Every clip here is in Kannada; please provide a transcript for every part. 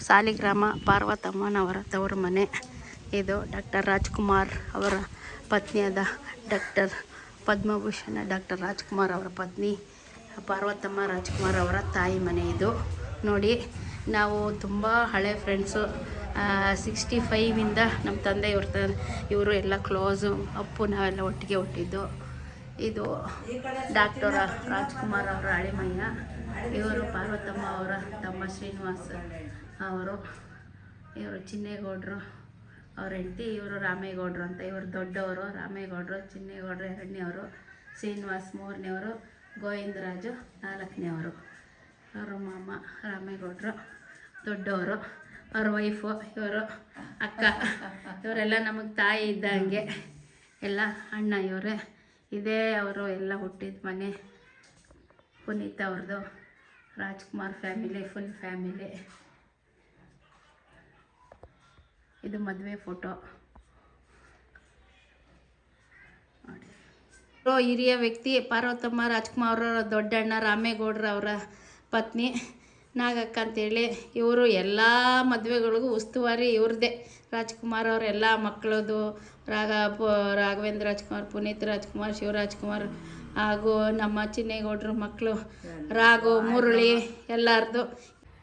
ಸಾಲಿಗ್ರಾಮ ಪಾರ್ವತಮ್ಮನವರ ತವರು ಮನೆ. ಇದು ಡಾಕ್ಟರ್ ರಾಜ್ಕುಮಾರ್ ಅವರ ಪತ್ನಿಯಾದ ಡಾಕ್ಟರ್ ಪದ್ಮಭೂಷಣ ಡಾಕ್ಟರ್ ರಾಜ್ಕುಮಾರ್ ಅವರ ಪತ್ನಿ ಪಾರ್ವತಮ್ಮ ರಾಜ್ಕುಮಾರ್ ಅವರ ತಾಯಿ ಮನೆ. ಇದು ನೋಡಿ, ನಾವು ತುಂಬ ಹಳೆ ಫ್ರೆಂಡ್ಸು. 65ಇಂದ ನಮ್ಮ ತಂದೆ ಇವರು ಎಲ್ಲ ಕ್ಲೋಸು. ಅಪ್ಪು ನಾವೆಲ್ಲ ಒಟ್ಟಿಗೆ ಹುಟ್ಟಿದ್ದು. ಇದು ಡಾಕ್ಟರ್ ರಾಜ್ಕುಮಾರ್ ಅವರ ಅಳಿಮಯ್ಯ. ಇವರು ಪಾರ್ವತಮ್ಮ ಅವರ ತಮ್ಮ ಶ್ರೀನಿವಾಸ್ ಅವರು. ಇವರು ಚಿನ್ನೇಗೌಡರು ಅವ್ರ ಹೆಂಡತಿ. ಇವರು ರಾಮೇಗೌಡರು ಅಂತ. ಇವರು ದೊಡ್ಡವರು ರಾಮೇಗೌಡರು, ಚಿನ್ನೇಗೌಡರು ಎರಡನೇವರು, ಶ್ರೀನಿವಾಸ್ ಮೂರನೇವರು, ಗೋವಿಂದರಾಜು ನಾಲ್ಕನೇವರು. ಅವರು ಮಾಮ ರಾಮೇಗೌಡರು ದೊಡ್ಡವರು. ಅವ್ರ ವೈಫು ಇವರು ಅಕ್ಕ. ಇವರೆಲ್ಲ ನಮಗೆ ತಾಯಿ ಇದ್ದಂಗೆ ಎಲ್ಲ. ಅಣ್ಣ ಇವರೇ. ಇದೇ ಅವರು ಎಲ್ಲ ಹುಟ್ಟಿದ ಮನೆ. ಪುನೀತ್ ಅವ್ರದ್ದು ರಾಜ್ಕುಮಾರ್ ಫ್ಯಾಮಿಲಿ, ಫುಲ್ ಫ್ಯಾಮಿಲಿ. ಇದು ಮದುವೆ ಫೋಟೋ ನೋಡಿ. ಹಿರಿಯ ವ್ಯಕ್ತಿ ಪಾರ್ವತಮ್ಮ ರಾಜ್ಕುಮಾರ್ ಅವರ ದೊಡ್ಡಣ್ಣ ರಾಮೇಗೌಡರ ಅವರ ಪತ್ನಿ ನಾಗಕ್ಕ ಅಂತೇಳಿ. ಇವರು ಎಲ್ಲ ಮದುವೆಗಳಿಗೂ ಉಸ್ತುವಾರಿ ಇವ್ರದ್ದೇ. ರಾಜ್ಕುಮಾರ್ ಅವರೆಲ್ಲ ಮಕ್ಕಳದು ರಾಘವೇಂದ್ರ ರಾಜ್ಕುಮಾರ್, ಪುನೀತ್ ರಾಜ್ಕುಮಾರ್, ಶಿವರಾಜ್ಕುಮಾರ್ ಹಾಗೂ ನಮ್ಮ ಚಿನ್ನೇಗೌಡರು ಮಕ್ಕಳು ರಾಘು, ಮುರಳಿ ಎಲ್ಲರದು.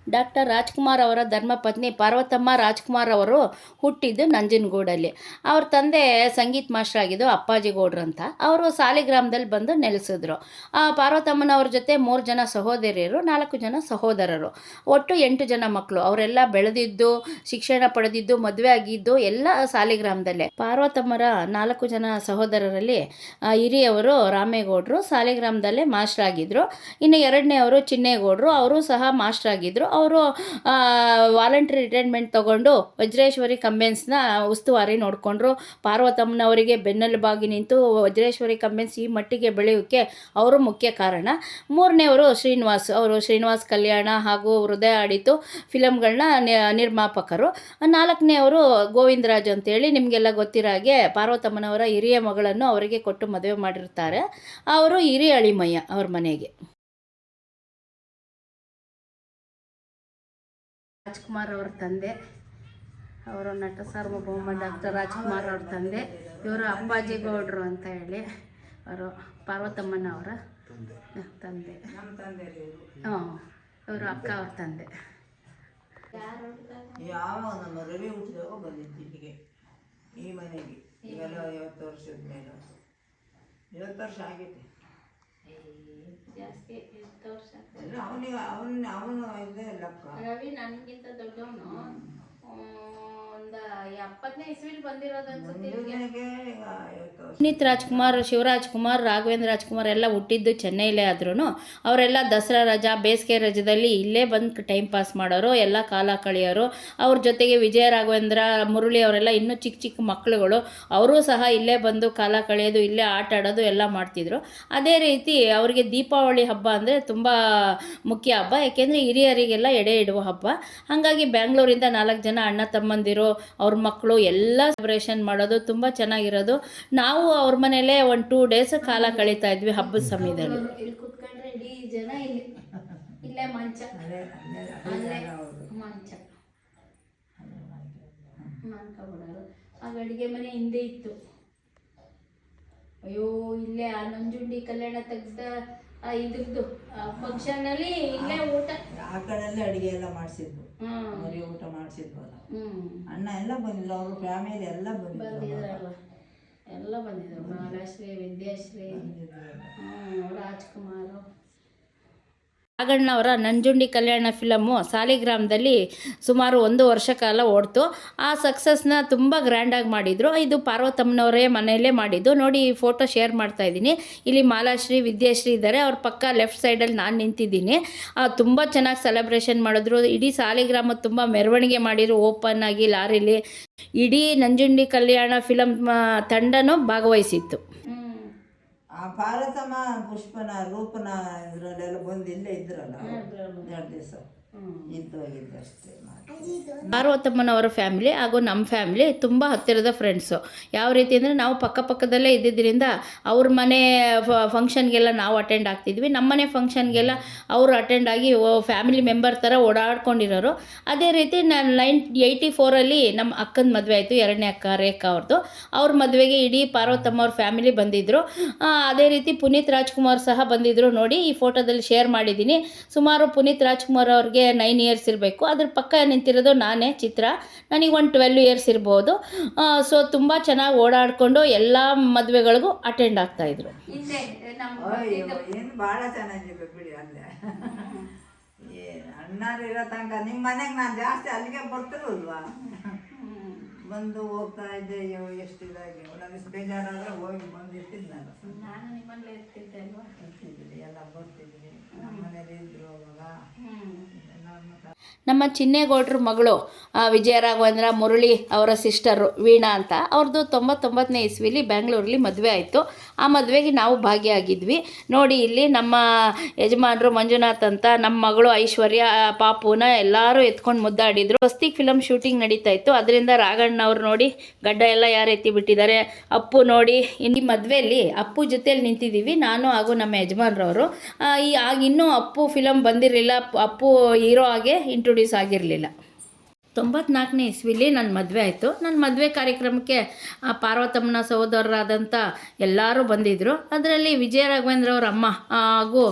ಡಾಕ್ಟರ್ ರಾಜ್ಕುಮಾರ್ ಅವರ ಧರ್ಮಪತ್ನಿ ಪಾರ್ವತಮ್ಮ ರಾಜ್ಕುಮಾರ್ ಅವರು ಹುಟ್ಟಿದ್ದು ನಂಜನಗೂಡಲ್ಲಿ. ಅವ್ರ ತಂದೆ ಸಂಗೀತ ಮಾಸ್ಟರ್ ಆಗಿದ್ದು ಅಪ್ಪಾಜಿ ಗೌಡ್ರು ಅಂತ. ಅವರು ಸಾಲಿಗ್ರಾಮದಲ್ಲಿ ಬಂದು ನೆಲೆಸಿದ್ರು. ಪಾರ್ವತಮ್ಮನವ್ರ ಜೊತೆ 3 ಜನ ಸಹೋದರಿಯರು, 4 ಜನ ಸಹೋದರರು, ಒಟ್ಟು 8 ಜನ ಮಕ್ಕಳು. ಅವರೆಲ್ಲ ಬೆಳೆದಿದ್ದು, ಶಿಕ್ಷಣ ಪಡೆದಿದ್ದು, ಮದುವೆ ಆಗಿದ್ದು ಎಲ್ಲ ಸಾಲಿಗ್ರಾಮದಲ್ಲೇ. ಪಾರ್ವತಮ್ಮರ 4 ಜನ ಸಹೋದರರಲ್ಲಿ ಹಿರಿಯವರು ರಾಮೇಗೌಡರು ಸಾಲಿಗ್ರಾಮದಲ್ಲೇ ಮಾಸ್ಟರ್ ಆಗಿದ್ದರು. ಇನ್ನು ಎರಡನೇವರು ಚಿನ್ನೇಗೌಡರು, ಅವರು ಸಹ ಮಾಸ್ಟರ್ ಆಗಿದ್ದರು. ಅವರು ವಾಲಂಟ್ರಿ ರಿಟೈರ್ಮೆಂಟ್ ತೊಗೊಂಡು ವಜ್ರೇಶ್ವರಿ ಕಂಬೆನ್ಸ್ನ ಉಸ್ತುವಾರಿ ನೋಡಿಕೊಂಡ್ರು. ಪಾರ್ವತಮ್ಮನವರಿಗೆ ಬೆನ್ನೆಲುಬಾಗಿ ನಿಂತು ವಜ್ರೇಶ್ವರಿ ಕಂಬೆನ್ಸ್ ಈ ಮಟ್ಟಿಗೆ ಬೆಳೆಯೋಕ್ಕೆ ಅವರು ಮುಖ್ಯ ಕಾರಣ. ಮೂರನೇವರು ಶ್ರೀನಿವಾಸ್. ಅವರು ಶ್ರೀನಿವಾಸ್ ಕಲ್ಯಾಣ ಹಾಗೂ ಹೃದಯ ಆಡಿತು ಫಿಲಮ್ಗಳನ್ನ ನಿರ್ಮಾಪಕರು. 4ನೇವರು ಗೋವಿಂದರಾಜ್ ಅಂತೇಳಿ. ನಿಮಗೆಲ್ಲ ಗೊತ್ತಿರೋ ಹಾಗೆ ಪಾರ್ವತಮ್ಮನವರ ಹಿರಿಯ ಮಗಳನ್ನು ಅವರಿಗೆ ಕೊಟ್ಟು ಮದುವೆ ಮಾಡಿರ್ತಾರೆ. ಅವರು ಹಿರಿಯ ಅಳಿಮಯ್ಯ ಅವ್ರ ಮನೆಗೆ. ರಾಜ್ಕುಮಾರ್ ಅವ್ರ ತಂದೆ ಅವರು ನಟ ಸಾರ್ವಭೌಮ ಡಾಕ್ಟರ್ ರಾಜ್ಕುಮಾರ್ ಅವ್ರ ತಂದೆ. ಇವರು ಅಪ್ಪಾಜಿ ಗೌಡ್ರು ಅಂತ ಹೇಳಿ. ಅವರು ಪಾರ್ವತಮ್ಮನವರ ತಂದೆ. ಇವರು ಅಕ್ಕ ಅವ್ರ ತಂದೆ. ಯಾವ ನಮ್ಮ ರವಿ ಹುಟ್ಟಿದಾಗ ಬಂದಿದ್ದು ಇಲ್ಲಿಗೆ ಈ ಮನೆಗೆ. ಇವೆಲ್ಲ 50 ವರ್ಷದ ಮೇಲೆ 50 ವರ್ಷ ಆಗೈತೆ. ಜಾಸ್ತಿ 20 ವರ್ಷ. ಅವನು ಇದೇ ಲೆಕ್ಕ. ರವಿ ನನಗಿಂತ ದೊಡ್ಡವನು. ಒಂದು 70ನೇ ಇಸ್ವಿಲಿ ಬಂದಿರೋದು ಅನ್ಸುತ್ತೆ. ಪುನೀತ್ ರಾಜ್ಕುಮಾರ್, ಶಿವರಾಜ್ಕುಮಾರ್, ರಾಘವೇಂದ್ರ ರಾಜ್ಕುಮಾರ್ ಎಲ್ಲ ಹುಟ್ಟಿದ್ದು ಚೆನ್ನೈಲೇ ಆದ್ರೂ ಅವರೆಲ್ಲ ದಸರಾ ರಜಾ, ಬೇಸಿಗೆ ರಜದಲ್ಲಿ ಇಲ್ಲೇ ಬಂದು ಟೈಮ್ ಪಾಸ್ ಮಾಡೋರು, ಎಲ್ಲ ಕಾಲ ಕಳೆಯೋರು. ಅವ್ರ ಜೊತೆಗೆ ವಿಜಯ ರಾಘವೇಂದ್ರ, ಮುರಳಿ ಅವರೆಲ್ಲ ಇನ್ನೂ ಚಿಕ್ಕ ಚಿಕ್ಕ ಮಕ್ಕಳುಗಳು. ಅವರೂ ಸಹ ಇಲ್ಲೇ ಬಂದು ಕಾಲ ಕಳೆಯೋದು, ಇಲ್ಲೇ ಆಟ ಆಡೋದು ಎಲ್ಲ ಮಾಡ್ತಿದ್ರು. ಅದೇ ರೀತಿ ಅವರಿಗೆ ದೀಪಾವಳಿ ಹಬ್ಬ ಅಂದರೆ ತುಂಬ ಮುಖ್ಯ ಹಬ್ಬ. ಯಾಕೆಂದರೆ ಹಿರಿಯರಿಗೆಲ್ಲ ಎಡೆ ಇಡುವ ಹಬ್ಬ. ಹಾಗಾಗಿ ಬ್ಯಾಂಗ್ಳೂರಿಂದ 4 ಜನ ಅಣ್ಣ ತಮ್ಮಂದಿರು, ಅವ್ರ ಮಕ್ಕಳು ಎಲ್ಲ ಸೆಲೆಬ್ರೇಷನ್ ಮಾಡೋದು ತುಂಬ ಚೆನ್ನಾಗಿರೋದು. ನಾವು ಅವ್ರ ಮನೇಲೇ ಒಂದು 2 ಡೇಸ್ ಕಾಲ ಕಳೀತಾ ಇದ್ವಿ ಹಬ್ಬದ ಸಮಯದಲ್ಲಿ. ಇಲ್ಲಿ ಕೂತ್ಕೊಂಡ್ರೆ ಇಡೀ ಜನ ಇಲ್ಲೇ ಮಂಚ ಮಾಡ್ಕೊಬಿಡೋರು. ಆಗ ಅಡುಗೆ ಮನೆ ಹಿಂದೆ ಇತ್ತು. ಅಯ್ಯೋ, ಇಲ್ಲೇ ಆ ನಂಜುಂಡಿ ಕಲ್ಯಾಣ ತೆಗ್ದ ಇದ್ರದ್ದು ಫಂಕ್ಷನ್ನಲ್ಲಿ ಇಲ್ಲೇ ಊಟ, ಆ ಕಡೆಯಲ್ಲೇ ಅಡುಗೆ ಎಲ್ಲ ಮಾಡಿಸಿದ್ವು. ಮರಿ ಊಟ ಮಾಡಿಸಿದ್ವಲ್ಲ. ಅಣ್ಣ ಎಲ್ಲ ಬಂದಿದ್ರು, ಅವ್ರ ಫ್ಯಾಮಿಲಿ ಎಲ್ಲ ಬಂದಿದ್ರಲ್ಲ. ಎಲ್ಲ ಬಂದಿದ್ರು. ಮಾಲಾಶ್ರೀ, ವಿದ್ಯಾಶ್ರೀ, ರಾಜ್ಕುಮಾರ್. ನಾಗಣ್ಣವರ ನಂಜುಂಡಿ ಕಲ್ಯಾಣ ಫಿಲಮು ಸಾಲಿಗ್ರಾಮದಲ್ಲಿ ಸುಮಾರು 1 ವರ್ಷ ಕಾಲ ಓಡ್ತು. ಆ ಸಕ್ಸಸ್ನ ತುಂಬ ಗ್ರ್ಯಾಂಡಾಗಿ ಮಾಡಿದರು. ಇದು ಪಾರ್ವತಮ್ಮನವರೇ ಮನೆಯಲ್ಲೇ ಮಾಡಿದ್ದು. ನೋಡಿ, ಈ ಫೋಟೋ ಶೇರ್ ಮಾಡ್ತಾ ಇದ್ದೀನಿ. ಇಲ್ಲಿ ಮಾಲಾಶ್ರೀ, ವಿದ್ಯಾಶ್ರೀ ಇದ್ದಾರೆ. ಅವ್ರ ಪಕ್ಕ ಲೆಫ್ಟ್ ಸೈಡಲ್ಲಿ ನಾನು ನಿಂತಿದ್ದೀನಿ. ತುಂಬ ಚೆನ್ನಾಗಿ ಸೆಲೆಬ್ರೇಷನ್ ಮಾಡಿದ್ರು. ಇಡೀ ಸಾಲಿಗ್ರಾಮ ತುಂಬ ಮೆರವಣಿಗೆ ಮಾಡಿದ್ರು, ಓಪನ್ ಆಗಿ ಲಾರಿಲಿ. ಇಡೀ ನಂಜುಂಡಿ ಕಲ್ಯಾಣ ಫಿಲಮ್ ತಂಡನೂ ಭಾಗವಹಿಸಿತ್ತು. ಆ ಪಾರ್ವತಮ್ಮ, ಪುಷ್ಪನ, ರೂಪನ ಇದರಲ್ಲೆಲ್ಲ ಬಂದು ಇಲ್ಲೇ ಇದ್ರಲ್ಲ 2 ದಿವಸ. ಇದ್ದು ಹೋಗಿದ್ದು ಅಷ್ಟೇ ಪಾರ್ವತಮ್ಮನವರ ಫ್ಯಾಮಿಲಿ ಹಾಗೂ ನಮ್ಮ ಫ್ಯಾಮಿಲಿ ತುಂಬ ಹತ್ತಿರದ ಫ್ರೆಂಡ್ಸು. ಯಾವ ರೀತಿ ಅಂದರೆ ನಾವು ಪಕ್ಕದಲ್ಲೇ ಇದ್ದಿದ್ದರಿಂದ ಅವ್ರ ಮನೆ ಫಂಕ್ಷನ್ಗೆಲ್ಲ ನಾವು ಅಟೆಂಡ್ ಆಗ್ತಿದ್ವಿ, ನಮ್ಮ ಮನೆ ಫಂಕ್ಷನ್ಗೆಲ್ಲ ಅವರು ಅಟೆಂಡ್ ಆಗಿ ಫ್ಯಾಮಿಲಿ ಮೆಂಬರ್ ಥರ ಓಡಾಡ್ಕೊಂಡಿರೋರು. ಅದೇ ರೀತಿ ನಾನು 1984 ನಮ್ಮ ಅಕ್ಕನ ಮದುವೆ ಆಯಿತು, ಎರಡನೇ ಅಕ್ಕ ರೇಖಾ ಅವ್ರದ್ದು. ಅವ್ರ ಮದುವೆಗೆ ಇಡೀ ಪಾರ್ವತಮ್ಮ ಅವ್ರ ಫ್ಯಾಮಿಲಿ ಬಂದಿದ್ದರು. ಅದೇ ರೀತಿ ಪುನೀತ್ ರಾಜ್ಕುಮಾರ್ ಸಹ ಬಂದಿದ್ದರು. ನೋಡಿ ಈ ಫೋಟೋದಲ್ಲಿ ಶೇರ್ ಮಾಡಿದ್ದೀನಿ. ಸುಮಾರು ಪುನೀತ್ ರಾಜ್ಕುಮಾರ್ ಅವ್ರಿಗೆ 9 ಇಯರ್ಸ್ ಇರಬೇಕು. ಅದ್ರ ಪಕ್ಕ ನಿಂತಿರೋದು ನಾನೇ ಚಿತ್ರ, ನನಗೆ ಒಂದು 12 ಇಯರ್ಸ್ ಇರ್ಬೋದು. ಸೊ ತುಂಬ ಚೆನ್ನಾಗಿ ಓಡಾಡಿಕೊಂಡು ಎಲ್ಲ ಮದುವೆಗಳಿಗೂ ಅಟೆಂಡ್ ಆಗ್ತಾಯಿದ್ರು. ಏನು ಭಾಳ ಚೆನ್ನಾಗಿದೆ ಬಿಡಿ. ಅಲ್ಲೇ ಅಣ್ಣಾರು ಇರೋ ತನಕ ನಿಮ್ಮ ಮನೆಗೆ ನಾನು ಜಾಸ್ತಿ ಅಲ್ಲಿಗೆ ಬರ್ತಿರಲ್ವಾ, ಬಂದು ಹೋಗ್ತಾ ಇದ್ದೆ. ಅಯ್ಯೋ ಎಷ್ಟು ಇದಾಗಿ ನನಗೆ ಬೇಜಾರಾದ್ರೆ ಹೋಗಿ ಬಂದಿರ್ತಿದ್ದೆ ನಾನು ಇರ್ತಿದ್ದೆ, ಎಲ್ಲ ಬರ್ತಿದ್ವಿ. ನಮ್ಮ ಮನೇಲಿ ಇದ್ರು ಅವಾಗ. ನಮ್ಮ ಚಿನ್ನೇಗೌಡ್ರ ಮಗಳು ವಿಜಯರಾಘವೇಂದ್ರ ಮುರಳಿ ಅವರ ಸಿಸ್ಟರು ವೀಣಾ ಅಂತ, ಅವ್ರದ್ದು 99ನೇ ಇಸ್ವಿಲಿ ಬ್ಯಾಂಗ್ಳೂರಲ್ಲಿ ಮದುವೆ ಆಯಿತು. ಆ ಮದುವೆಗೆ ನಾವು ಭಾಗಿಯಾಗಿದ್ವಿ. ನೋಡಿ ಇಲ್ಲಿ ನಮ್ಮ ಯಜಮಾನರು ಮಂಜುನಾಥ್ ಅಂತ, ನಮ್ಮ ಮಗಳು ಐಶ್ವರ್ಯ ಪಾಪುನ ಎಲ್ಲರೂ ಎತ್ಕೊಂಡು ಮುದ್ದಾಡಿದ್ರು. ಹೊಸ್ತಿಗೆ ಫಿಲಮ್ ಶೂಟಿಂಗ್ ನಡೀತಾ ಇತ್ತು, ಅದರಿಂದ ರಾಘಣ್ಣವ್ರು ನೋಡಿ ಗಡ್ಡ ಎಲ್ಲ ಯಾರು ಎತ್ತಿ ಬಿಟ್ಟಿದ್ದಾರೆ. ಅಪ್ಪು ನೋಡಿ ಈ ಮದುವೆಯಲ್ಲಿ ಅಪ್ಪು ಜೊತೆಯಲ್ಲಿ ನಿಂತಿದ್ದೀವಿ, ನಾನು ಹಾಗೂ ನಮ್ಮ ಯಜಮಾನ್ರವರು. ಇನ್ನೂ ಅಪ್ಪು ಫಿಲಮ್ ಬಂದಿರಲಿಲ್ಲ, ಅಪ್ಪು ಹೀರೋ ಆಗಿ ಇಂಟ್ರೊಡ್ಯೂಸ್ ಆಗಿರಲಿಲ್ಲ. 94ನೇ ಇಸ್ವಿಲಿ ನನ್ನ ಮದುವೆ ಆಯಿತು. ನನ್ನ ಮದುವೆ ಕಾರ್ಯಕ್ರಮಕ್ಕೆ ಪಾರ್ವತಮ್ಮನ ಸಹೋದರರಾದಂಥ ಎಲ್ಲರೂ ಬಂದಿದ್ದರು. ಅದರಲ್ಲಿ ವಿಜಯರಾಘವೇಂದ್ರ ಅವರ ಅಮ್ಮ ಹಾಗೂ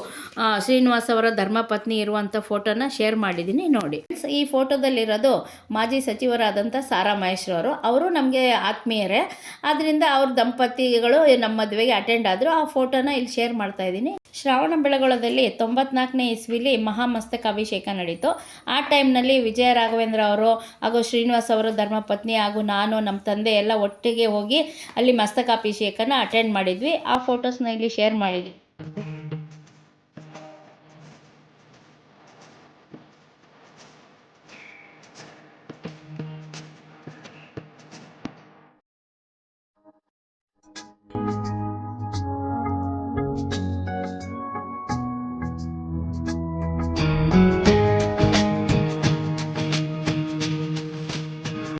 ಶ್ರೀನಿವಾಸ್ ಅವರ ಧರ್ಮಪತ್ನಿ ಇರುವಂಥ ಫೋಟೋನ ಶೇರ್ ಮಾಡಿದ್ದೀನಿ ನೋಡಿ. ಈ ಫೋಟೋದಲ್ಲಿರೋದು ಮಾಜಿ ಸಚಿವರಾದಂಥ ಸಾರಾ ಮಹೇಶ್ರವರು. ಅವರು ನಮಗೆ ಆತ್ಮೀಯರೇ, ಆದ್ದರಿಂದ ಅವ್ರ ದಂಪತಿಗಳು ನಮ್ಮ ಮದುವೆಗೆ ಅಟೆಂಡ್ ಆದರು. ಆ ಫೋಟೋನ ಇಲ್ಲಿ ಶೇರ್ ಮಾಡ್ತಾಯಿದ್ದೀನಿ. ಶ್ರಾವಣ ಬೆಳಗೊಳದಲ್ಲಿ 94ನೇ ಇಸ್ವಿಲಿ ಮಹಾಮಸ್ತಕಾಭಿಷೇಕ ನಡೀತು. ಆ ಟೈಮ್ನಲ್ಲಿ ವಿಜಯ ರಾಘವೇಂದ್ರ ಅವರು ಹಾಗೂ ಶ್ರೀನಿವಾಸ್ ಅವರ ಧರ್ಮಪತ್ನಿ ಹಾಗೂ ನಾನು, ನಮ್ಮ ತಂದೆ ಎಲ್ಲ ಒಟ್ಟಿಗೆ ಹೋಗಿ ಅಲ್ಲಿ ಮಸ್ತಕಾಭಿಷೇಕನ ಅಟೆಂಡ್ ಮಾಡಿದ್ವಿ. ಆ ಫೋಟೋಸ್ನ ಇಲ್ಲಿ ಶೇರ್ ಮಾಡಿದ್ವಿ.